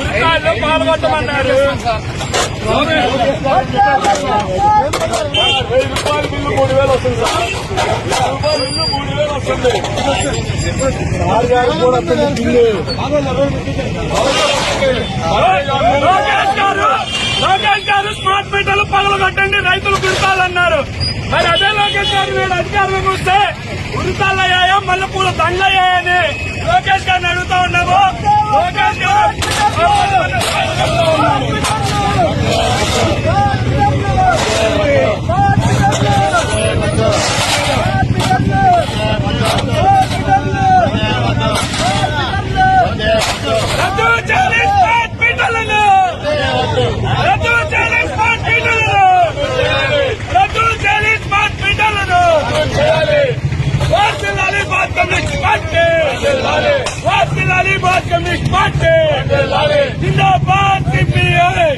ఉరికాల్లో పాల్గొట్టమన్నారు. 1000 రూపాయల బిల్లు 3000 వస్తుంది సార్. 1000 రూపాయల బిల్లు 3000 వస్తుంది. లోకేష్ గారు స్మార్ట్ మీటర్లు పగలగొట్టండి, రైతులు గుర్తాలన్నారు. మరి అదే లోకేష్ గారు నేను అధికారంలోకి వస్తే ఉరితాలయ్యాయా మల్లెపూల దండయ్యాయని లోకేష్ గారిని అడుగుతా ఉన్నాము. లోకేష్ గారు రద్దు చేయాలి స్మార్ట్ మీటర్లను, రద్దు చేయాలి స్మార్ట్ మీటర్లను, రద్దు చేయాలి స్మార్ట్ మీటర్లను. వార్తిల్లాలి భారత కమ్యూనిస్ట్ పార్టీ, వార్తిల్లాలి భారత కమ్యూనిస్ట్ పార్టీ. జిందాబాద్ సిపిఐ.